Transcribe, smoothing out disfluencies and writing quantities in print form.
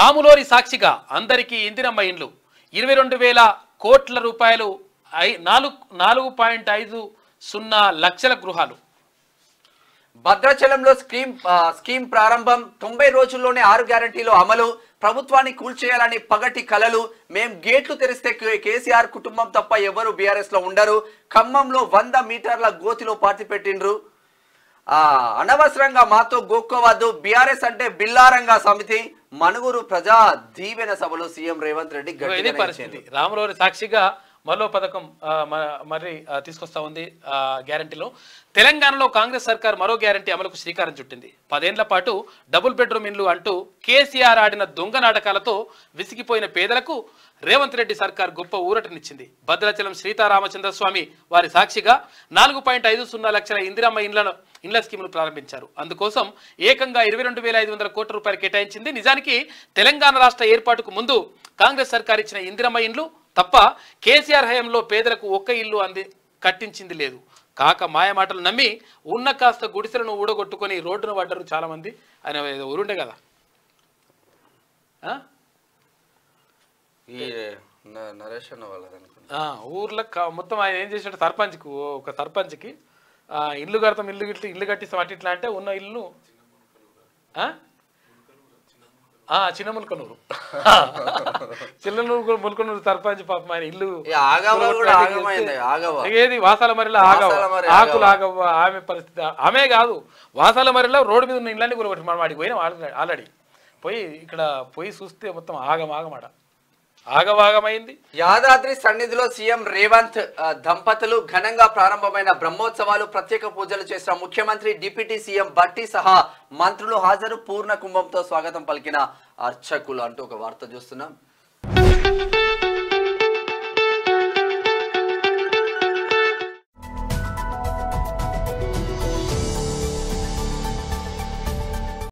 రాములోరి సాక్షిగా అందరికీ ఇందిరమ్మ ఇండ్లు 22,000 కోట్ల రూపాయలు 4.50 లక్షల గృహాలు. భద్రాచలంలో స్కీమ్ ప్రారంభం 90 రోజుల్లోనే 6 గ్యారెంటీలు అమలు. ప్రభుత్వాన్ని కూల్చేయాలని పగటి కలలు. మేం గేట్లు తెరిస్తే కేసీఆర్ కుటుంబం తప్ప ఎవరు బీఆర్ఎస్ లో ఉండరు. ఖమ్మంలో 100 మీటర్ల గోతిలో పార్టీ పెట్టిండ్రు. అనవసరంగా మాతో గోక్కోవద్దు. బీఆర్ఎస్ అంటే బిల్లారంగా సమితి. మనుగురు ప్రజా దీవెన సభలో సీఎం రేవంత్ రెడ్డి గట్టిగా పరిస్థితి. రాములోరి సాక్షిగా మరో పథకం మరి తీసుకొస్తా ఉంది. గ్యారంటీలో తెలంగాణలో కాంగ్రెస్ సర్కార్ మరో గ్యారంటీ అమలుకు శ్రీకారం చుట్టింది. 10 ఏళ్ల పాటు డబుల్ బెడ్రూమ్ ఇండ్లు అంటూ కేసీఆర్ ఆడిన దొంగ నాటకాలతో విసిగిపోయిన పేదలకు రేవంత్ రెడ్డి సర్కార్ గొప్ప ఊరటనిచ్చింది. భద్రాచలం సీతారామచంద్రస్వామి వారి సాక్షిగా 4.50 లక్షల ఇందిరమ్మ ఇండ్ల స్కీమును ప్రారంభించారు. అందుకోసం ఏకంగా 22,500 కోట్ల రూపాయలు కేటాయించింది. నిజానికి తెలంగాణ రాష్ట్ర ఏర్పాటుకు ముందు కాంగ్రెస్ సర్కార్ ఇచ్చిన ఇందిరమ్మ ఇండ్లు తప్ప కేసీఆర్ హయాంలో పేదలకు ఒక్క ఇల్లు కట్టించింది లేదు. కాక మాయమాటలు నమ్మి ఉన్న కాస్త గుడిసెలను ఊడగొట్టుకొని రోడ్డును పడ్డారు చాలా మంది. ఆయన ఊరుండే కదా ఊర్లో మొత్తం ఆయన ఏం చేసాడు, ఒక సర్పంచ్కి ఇల్లు కడతాం, ఇల్లు కట్టిస్తాం అట్లా అంటే ఉన్న ఇల్లు చిన్న ముల్కనూరు ముల్కనూరు సర్పంచ్ పాపం ఆయన ఇల్లు ఏది వాసాల మరిలో ఆకులు ఆగవ్వ. ఆమె పరిస్థితి ఆమె కాదు, వాసాల మరిలో రోడ్డు మీద ఉన్న ఇళ్ళని కూడా మనం వాడికి పోయినా ఆల్రెడీ ఇక్కడ పోయి చూస్తే మొత్తం ఆగమాగమాట ఆగవాగమైంది. యాదాద్రి సన్నిధిలో సీఎం రేవంత్ దంపతులు ఘనంగా ప్రారంభమైన బ్రహ్మోత్సవాలు. ప్రత్యేక పూజలు చేసిన ముఖ్యమంత్రి, డిప్యూటీ సీఎం భట్టి సహా మంత్రులు హాజరు. పూర్ణ కుంభంతో స్వాగతం పలికిన అర్చకులు అంటూ ఒక వార్త చూస్తున్నాం.